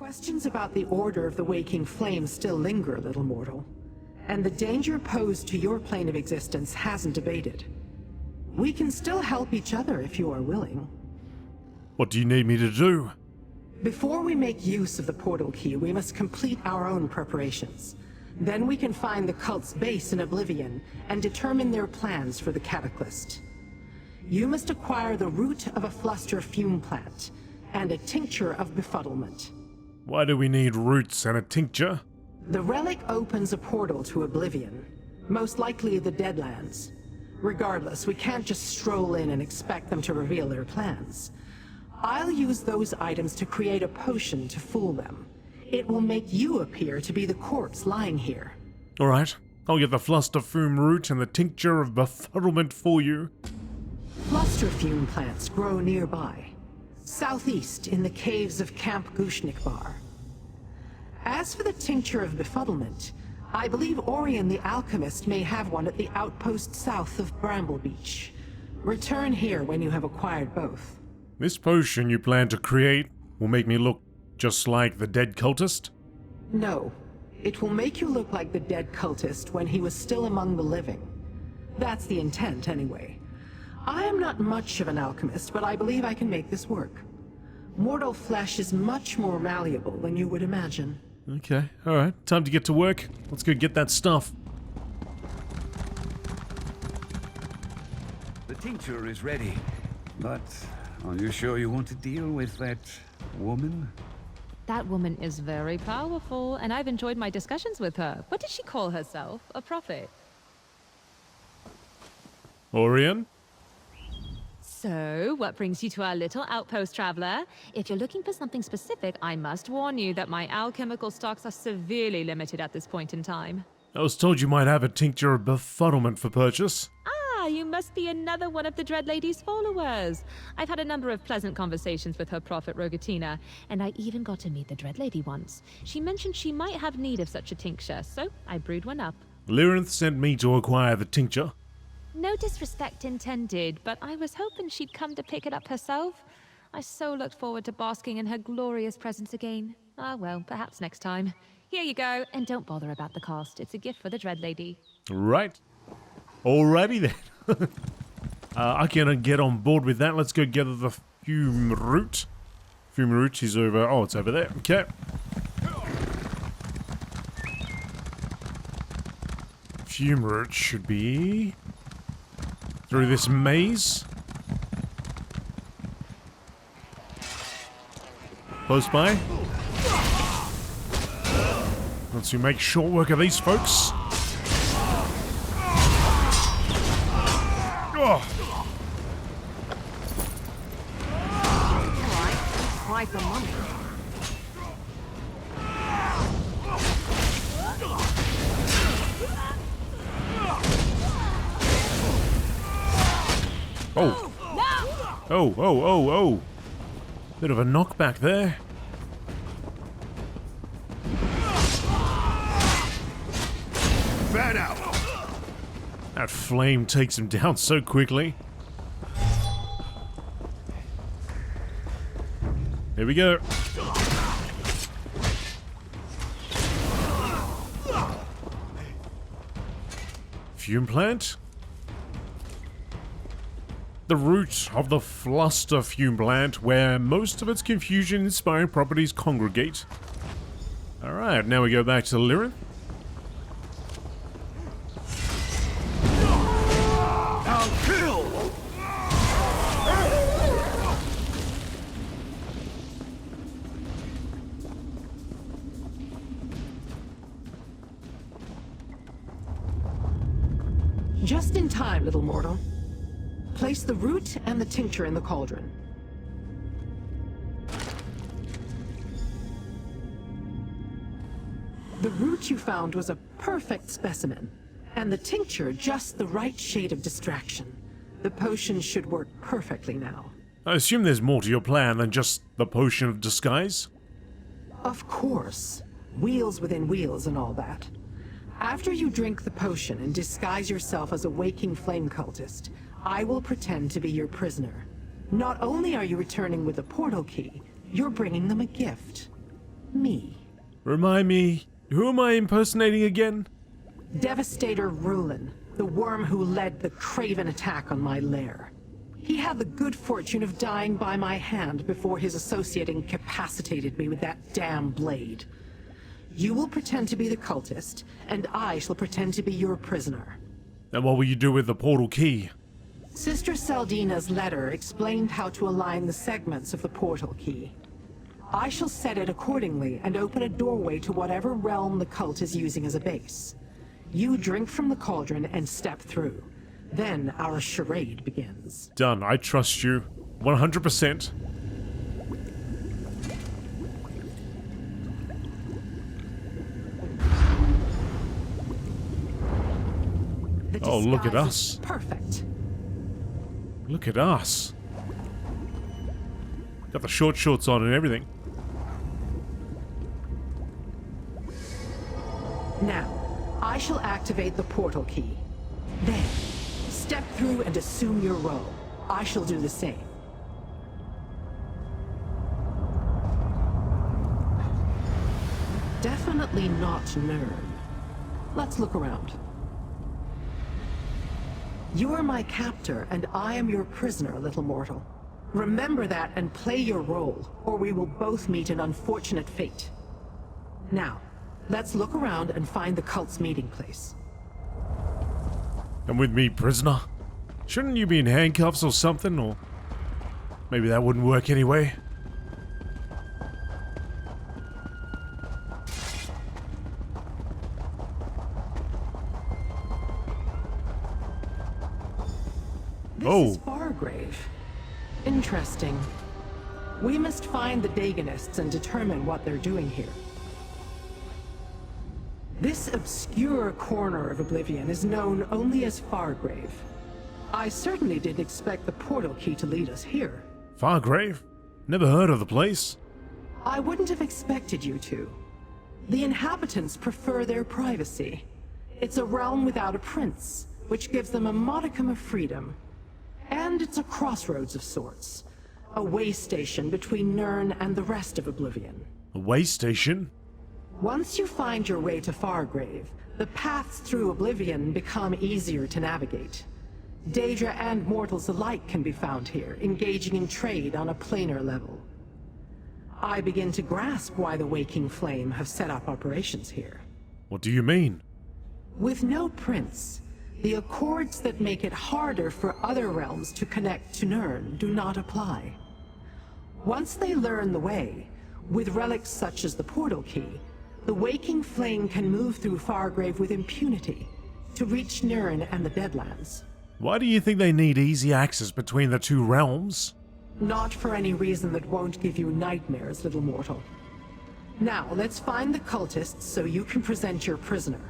Questions about the order of the waking flame still linger, little mortal. And the danger posed to your plane of existence hasn't abated. We can still help each other if you are willing. What do you need me to do? Before we make use of the portal key, we must complete our own preparations. Then we can find the cult's base in Oblivion and determine their plans for the Cataclysm. You must acquire the root of a fluster fume plant and a tincture of befuddlement. Why do we need roots and a tincture? The relic opens a portal to Oblivion, most likely the Deadlands. Regardless, we can't just stroll in and expect them to reveal their plans. I'll use those items to create a potion to fool them. It will make you appear to be the corpse lying here. Alright, I'll get the fluster fume root and the tincture of befuddlement for you. Fluster fume plants grow nearby, southeast in the caves of Camp Gushnikbar. As for the tincture of befuddlement, I believe Orion the alchemist may have one at the outpost south of Bramble Beach. Return here when you have acquired both. This potion you plan to create will make me look just like the dead cultist? No, it will make you look like the dead cultist when he was still among the living. That's the intent, anyway. I am not much of an alchemist, but I believe I can make this work. Mortal flesh is much more malleable than you would imagine. Okay, alright, time to get to work. Let's go get that stuff. The tincture is ready, but are you sure you want to deal with that woman? That woman is very powerful, and I've enjoyed my discussions with her. What did she call herself? A prophet? Orion? So, what brings you to our little outpost, traveler? If you're looking for something specific, I must warn you that my alchemical stocks are severely limited at this point in time. I was told you might have a tincture of befuddlement for purchase. Ah, you must be another one of the Dread Lady's followers. I've had a number of pleasant conversations with her prophet, Rogatina, and I even got to meet the Dread Lady once. She mentioned she might have need of such a tincture, so I brewed one up. Lyrinth sent me to acquire the tincture. No disrespect intended, but I was hoping she'd come to pick it up herself. I so looked forward to basking in her glorious presence again. Ah well, perhaps next time. Here you go, and don't bother about the cost. It's a gift for the Dread Lady. Right. Alrighty then. I can get on board with that. Let's go gather the fume root. Fume root is over. Oh, it's over there. Okay. Fume root should be through this maze. Close by. Let's make short work of these folks. Oh. Alright, try for money. Oh. Oh, oh, oh, oh. Bit of a knockback there. Fan out! That flame takes him down so quickly. Here we go. Fume plant? The root of the fluster fume plant, where most of its confusion-inspiring properties congregate. Alright, now we go back to Lyrinth. I'll kill! Just in time, little mortal. Place the root and the tincture in the cauldron. The root you found was a perfect specimen, and the tincture just the right shade of distraction. The potion should work perfectly now. I assume there's more to your plan than just the potion of disguise? Of course. Wheels within wheels and all that. After you drink the potion and disguise yourself as a waking flame cultist, I will pretend to be your prisoner. Not only are you returning with a portal key, you're bringing them a gift. me. Remind me, who am I impersonating again? Devastator Rulin, the worm who led the craven attack on my lair. He had the good fortune of dying by my hand before his associate incapacitated me with that damn blade. You will pretend to be the cultist, and I shall pretend to be your prisoner. And what will you do with the portal key? Sister Saldina's letter explained how to align the segments of the portal key. I shall set it accordingly and open a doorway to whatever realm the cult is using as a base. You drink from the cauldron and step through. Then our charade begins. Done. I trust you. 100%. Oh, look at disguise us. is perfect. Look at us. Got the short shorts on and everything. Now, I shall activate the portal key. Then, step through and assume your role. I shall do the same. Definitely not Nern. Let's look around. You are my captor, and I am your prisoner, little mortal. Remember that and play your role, or we will both meet an unfortunate fate. Now, let's look around and find the cult's meeting place. Come with me, prisoner. Shouldn't you be in handcuffs or something, or maybe that wouldn't work anyway? This is Fargrave. Interesting. We must find the Dagonists and determine what they're doing here. This obscure corner of Oblivion is known only as Fargrave. I certainly didn't expect the portal key to lead us here. Fargrave? Never heard of the place. I wouldn't have expected you to. The inhabitants prefer their privacy. It's a realm without a prince, which gives them a modicum of freedom. And it's a crossroads of sorts. A way station between Nern and the rest of Oblivion. A way station? Once you find your way to Fargrave, the paths through Oblivion become easier to navigate. Daedra and mortals alike can be found here, engaging in trade on a planar level. I begin to grasp why the Waking Flame have set up operations here. What do you mean? With no prince, the accords that make it harder for other realms to connect to Nern do not apply. Once they learn the way, with relics such as the portal key, the Waking Flame can move through Fargrave with impunity to reach Nern and the Deadlands. Why do you think they need easy access between the two realms? Not for any reason that won't give you nightmares, little mortal. Now, let's find the cultists so you can present your prisoner.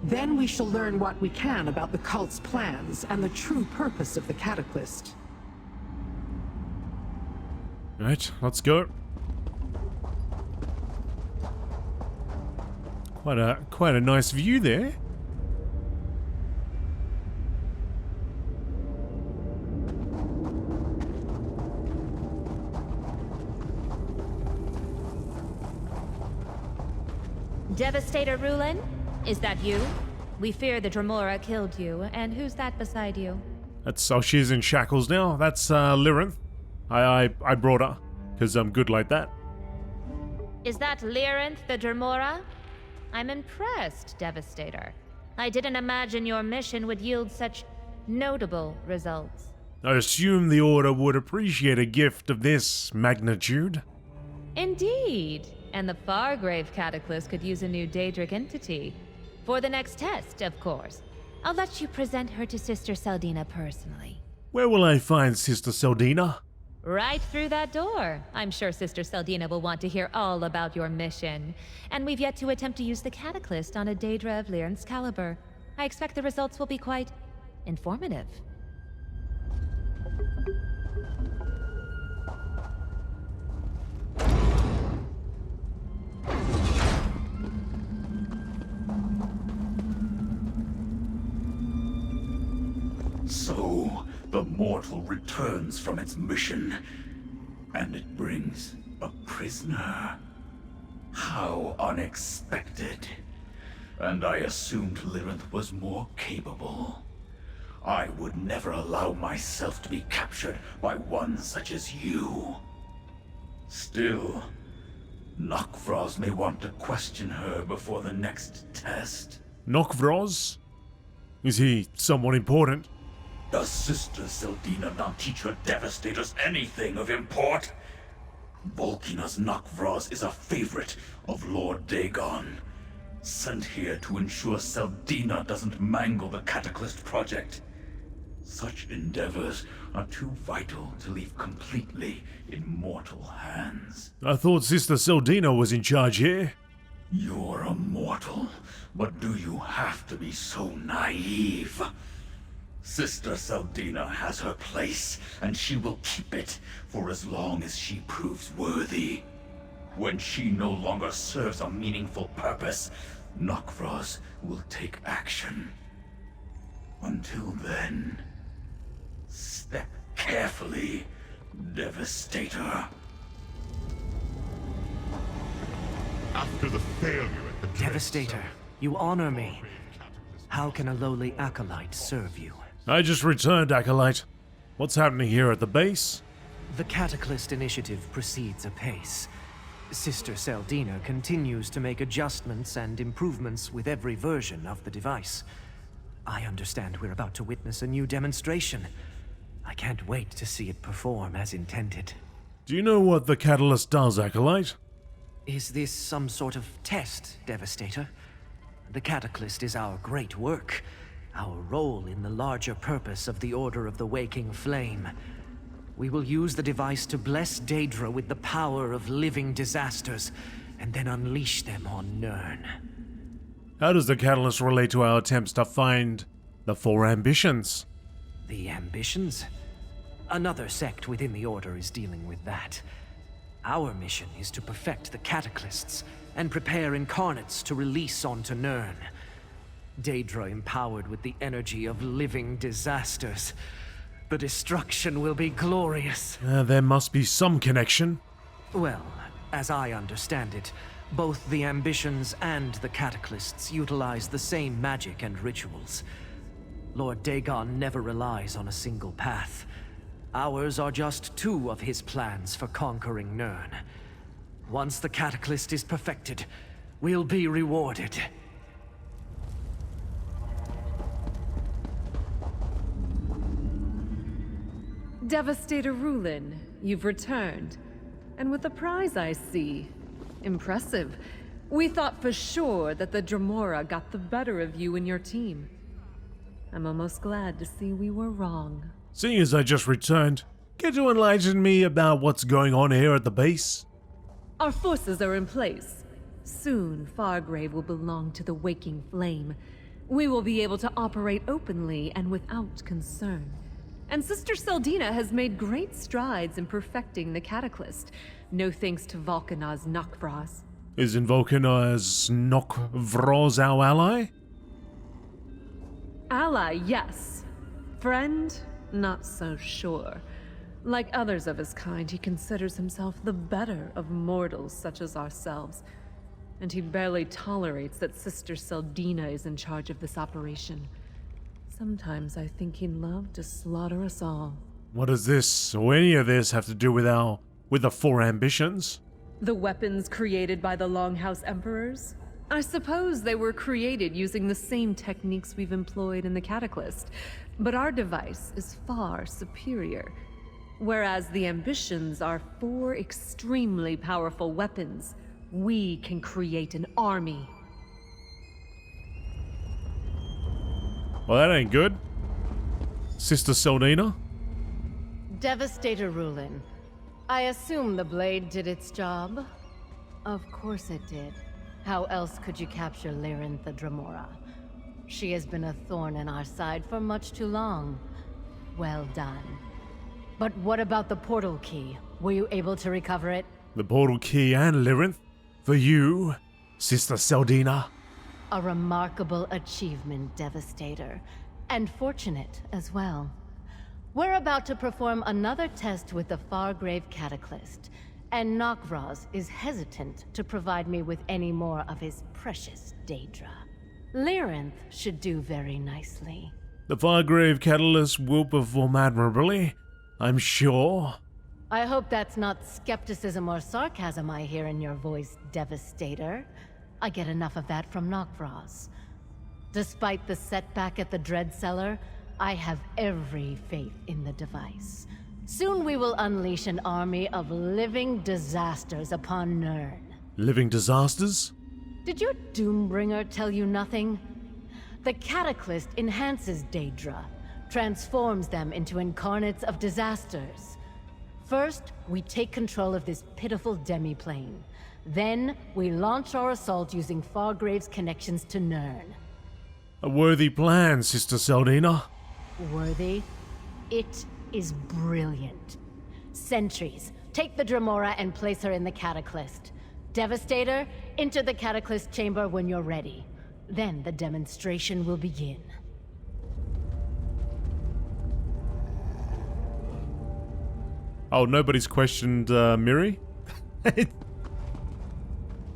Then we shall learn what we can about the cult's plans and the true purpose of the Cataclysm. Right, let's go. Quite a nice view there. Devastator Rulin? Is that you? We fear the Dremora killed you, and who's that beside you? That's, oh, she's in shackles now. That's Lyrinth. I brought her, because I'm good like that. Is that Lyrinth the Dremora? I'm impressed, Devastator. I didn't imagine your mission would yield such notable results. I assume the Order would appreciate a gift of this magnitude. Indeed. And the Fargrave Cataclysm could use a new Daedric entity. For the next test, of course. I'll let you present her to Sister Saldina personally. Where will I find Sister Saldina? Right through that door. I'm sure Sister Saldina will want to hear all about your mission. And we've yet to attempt to use the Cataclysm on a Daedra of Lyrinth's caliber. I expect the results will be quite informative. So, the mortal returns from its mission, and it brings a prisoner. How How unexpected. And I assumed Lyrinth was more capable. I would never allow myself to be captured by one such as you. Still, Nokvros may want to question her before the next test. Nokvros? Is he someone important? Does Sister Seldina not teach her Devastators anything of import? Volkina's Nokvros is a favorite of Lord Dagon, sent here to ensure Seldina doesn't mangle the Cataclysm project. Such endeavors are too vital to leave completely in mortal hands. I thought Sister Seldina was in charge here. You're a mortal, but do you have to be so naive? Sister Seldina has her place, and she will keep it for as long as she proves worthy. When she no longer serves a meaningful purpose, Nokvros will take action. Until then, step carefully, Devastator. After the failure at the Devastator, you honor me. How can a lowly acolyte serve you? I just returned, Acolyte. What's happening here at the base? The Cataclysm initiative proceeds apace. Sister Seldina continues to make adjustments and improvements with every version of the device. I understand we're about to witness a new demonstration. I can't wait to see it perform as intended. Do you know what the catalyst does, Acolyte? Is this some sort of test, Devastator? The Cataclysm is our great work, our role in the larger purpose of the Order of the Waking Flame. We will use the device to bless Daedra with the power of living disasters, and then unleash them on Nirn. How does the catalyst relate to our attempts to find the four ambitions? The ambitions? Another sect within the Order is dealing with that. Our mission is to perfect the Cataclysts and prepare incarnates to release onto Nirn. Daedra empowered with the energy of living disasters. The destruction will be glorious. There must be some connection. Well, as I understand it, both the ambitions and the Cataclysts utilize the same magic and rituals. Lord Dagon never relies on a single path. Ours are just two of his plans for conquering Nirn. Once the Cataclysm is perfected, we'll be rewarded. Devastator Rulin, you've returned. And with a prize, I see. Impressive. We thought for sure that the Dremora got the better of you and your team. I'm almost glad to see we were wrong. Seeing as I just returned, can you enlighten me about what's going on here at the base? Our forces are in place. Soon, Fargrave will belong to the Waking Flame. We will be able to operate openly and without concern. And Sister Seldina has made great strides in perfecting the Cataclysm, no thanks to Volkina's Nokvros. Isn't Volkina's Nokvros our ally? Ally, yes. Friend, not so sure. Like others of his kind, he considers himself the better of mortals such as ourselves. And he barely tolerates that Sister Seldina is in charge of this operation. Sometimes I think he'd love to slaughter us all. What does this, or any of this, have to do with the four ambitions? The weapons created by the Longhouse Emperors? I suppose they were created using the same techniques we've employed in the Cataclysm, but our device is far superior. Whereas the ambitions are four extremely powerful weapons, we can create an army. Well, that ain't good. Sister Seldina? Devastator Rulin. I assume the blade did its job? Of course it did. How else could you capture Lyrinth the Dremora? She has been a thorn in our side for much too long. Well done. But what about the portal key? Were you able to recover it? The portal key and Lyrinth? For you, Sister Seldina? A remarkable achievement, Devastator. And fortunate as well. We're about to perform another test with the Fargrave Cataclysm. And Nokvraz is hesitant to provide me with any more of his precious Daedra. Lyrinth should do very nicely. The Firegrave Catalyst will perform admirably, I'm sure. I hope that's not skepticism or sarcasm I hear in your voice, Devastator. I get enough of that from Nokvraz. Despite the setback at the Dread Cellar, I have every faith in the device. Soon we will unleash an army of living disasters upon Nirn. Living disasters? Did your Doombringer tell you nothing? The Cataclysm enhances Daedra, transforms them into incarnates of disasters. First, we take control of this pitiful demiplane. Then, we launch our assault using Fargrave's connections to Nirn. A worthy plan, Sister Saldina. Worthy? It is brilliant. Sentries, take the Dremora and place her in the Cataclysm. Devastator, enter the Cataclysm chamber when you're ready. Then the demonstration will begin. Oh, nobody's questioned Miri?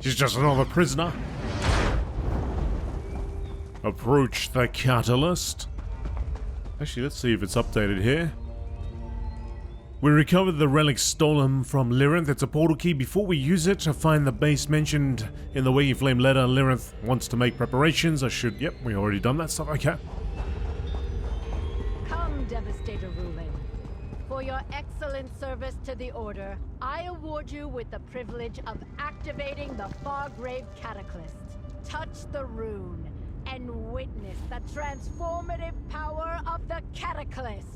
She's just another prisoner. Approach the catalyst. Actually, let's see if it's updated here. We recovered the relic stolen from Lyrinth. It's a portal key. Before we use it to find the base mentioned in the Wiggy Flame letter, Lyrinth wants to make preparations. Yep, we already done that stuff. Okay. Come, Devastator Rulin. For your excellent service to the Order, I award you with the privilege of activating the Fargrave Cataclysm. Touch the rune and witness the transformative power of the Cataclysm.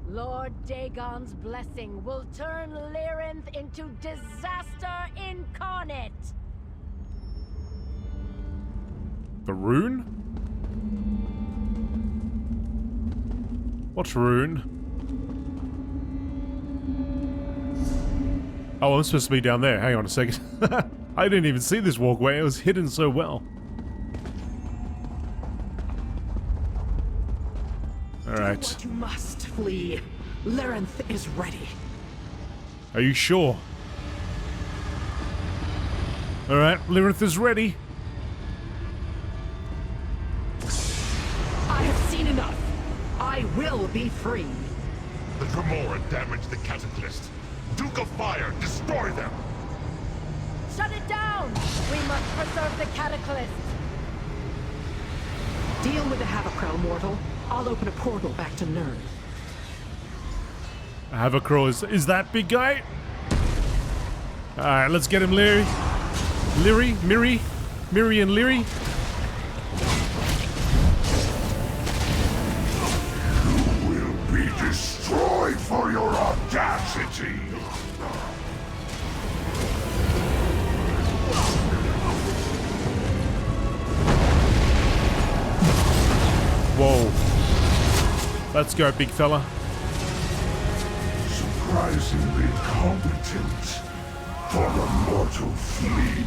Lord Dagon's blessing will turn Lyrinth into disaster incarnate! The rune? What rune? Oh, I'm supposed to be down there. Hang on a second. I didn't even see this walkway. It was hidden so well. Alright. Do what you must, flee. Lyrinth is ready. Are you sure? Alright, Lyrinth is ready. I have seen enough. I will be free. The Dremora damaged the Cataclysm. Duke of Fire, destroy them! Shut it down! We must preserve the Cataclysm! Deal with the Havocrel, mortal. I'll open a portal back to Nirn. Havocrel is that big guy? Alright, let's get him, Leary. Leary? Miri? Miri and Leary? You will be destroyed for your audacity! Whoa. Let's go, big fella. Surprisingly competent for a mortal flea.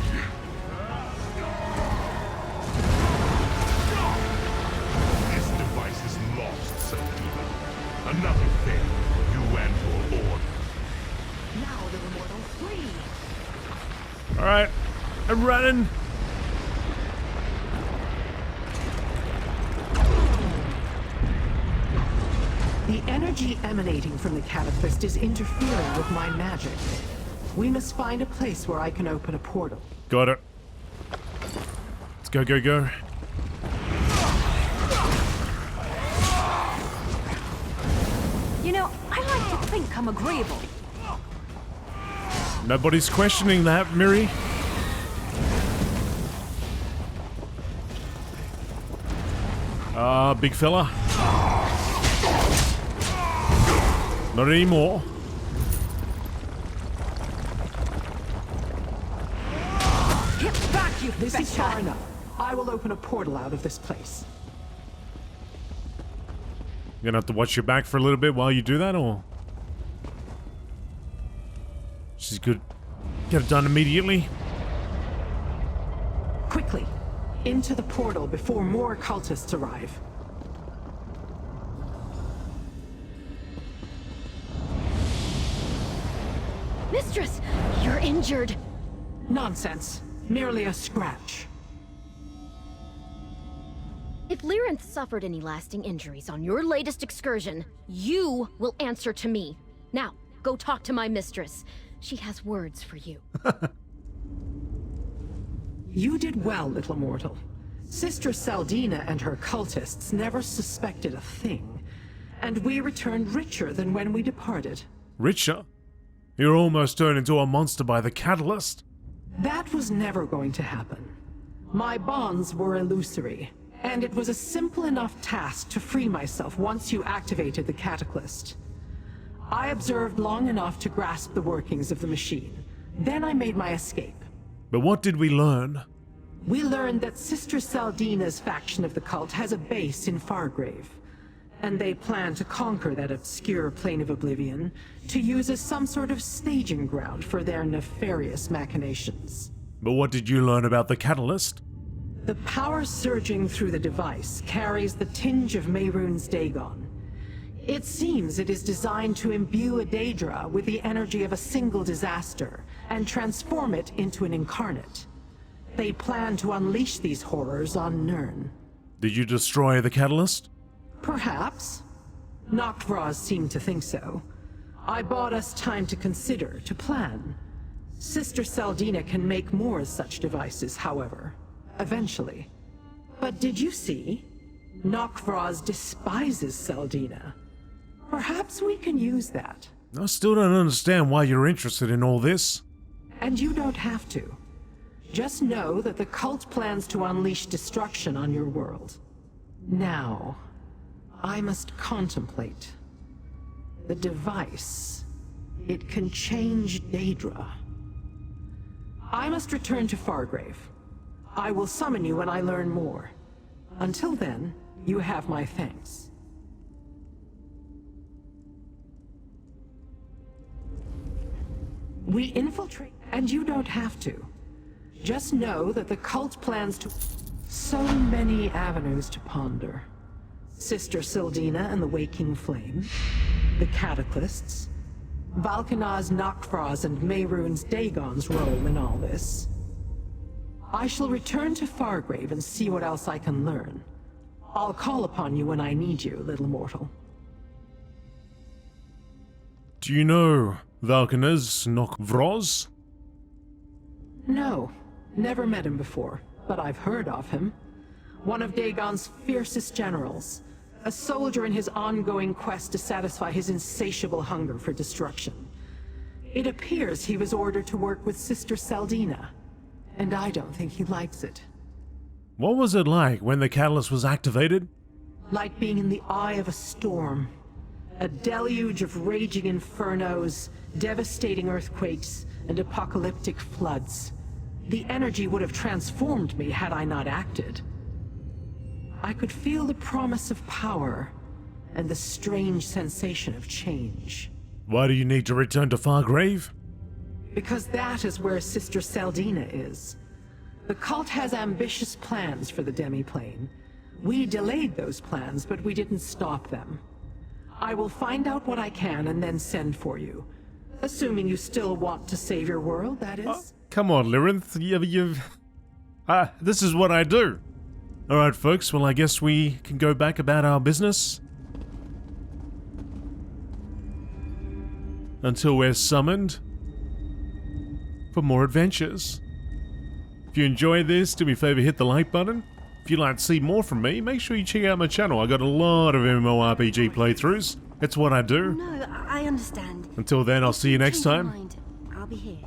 This device is lost, Saldina. Another thing for you and your lord. Now, little mortal, flee! Alright, I'm running. The energy emanating from the Cataclysm is interfering with my magic. We must find a place where I can open a portal. Got it. Let's go, go, go. You know, I like to think I'm agreeable. Nobody's questioning that, Miri. Big fella. Not anymore. Get back, you This is far enough. I will open a portal out of this place. You're gonna have to watch your back for a little bit while you do that, or? She's good. Get it done immediately. Quickly, into the portal before more cultists arrive. Mistress, injured. Nonsense. Merely a scratch. If Lyranth suffered any lasting injuries on your latest excursion, you will answer to me. Now, go talk to my mistress. She has words for you. You did well, little mortal. Sister Saldina and her cultists never suspected a thing, and we returned richer than when we departed. Richer? You're almost turned into a monster by the catalyst. That was never going to happen. My bonds were illusory, and it was a simple enough task to free myself once you activated the catalyst. I observed long enough to grasp the workings of the machine. Then I made my escape. But what did we learn? We learned that Sister Saldina's faction of the cult has a base in Fargrave, and they plan to conquer that obscure plane of Oblivion to use as some sort of staging ground for their nefarious machinations. But what did you learn about the catalyst? The power surging through the device carries the tinge of Mehrunes Dagon. It seems it is designed to imbue a Daedra with the energy of a single disaster and transform it into an incarnate. They plan to unleash these horrors on Nirn. Did you destroy the catalyst? Perhaps. Noctvraz seemed to think so. I bought us time to consider, to plan. Sister Saldina can make more such devices, however. Eventually. But did you see? Noctvraz despises Saldina. Perhaps we can use that. I still don't understand why you're interested in all this. And you don't have to. Just know that the cult plans to unleash destruction on your world. Now, I must contemplate. The device. It can change Daedra. I must return to Fargrave. I will summon you when I learn more. Until then, you have my thanks. We infiltrate, and you don't have to. Just know that the cult plans to... So many avenues to ponder. Sister Sildina and the Waking Flame, the Cataclysts, Valkanaz Noctvraz and Mehrunes Dagon's role in all this. I shall return to Fargrave and see what else I can learn. I'll call upon you when I need you, little mortal. Do you know Valkanaz Noctvraz? No, never met him before, but I've heard of him. One of Dagon's fiercest generals, a soldier in his ongoing quest to satisfy his insatiable hunger for destruction. It appears he was ordered to work with Sister Saldina, and I don't think he likes it. What was it like when the catalyst was activated? Like being in the eye of a storm. A deluge of raging infernos, devastating earthquakes, and apocalyptic floods. The energy would have transformed me had I not acted. I could feel the promise of power, and the strange sensation of change. Why do you need to return to Fargrave? Because that is where Sister Saldina is. The cult has ambitious plans for the demiplane. We delayed those plans, but we didn't stop them. I will find out what I can and then send for you. Assuming you still want to save your world, that is. Oh, come on, Lyranth. This is what I do. Alright, folks. Well, I guess we can go back about our business. Until we're summoned for more adventures. If you enjoyed this, do me a favor, hit the like button. If you'd like to see more from me, make sure you check out my channel. I got a lot of MMORPG playthroughs. It's what I do. No, I understand. Until then, I'll see you next time. I'll be here.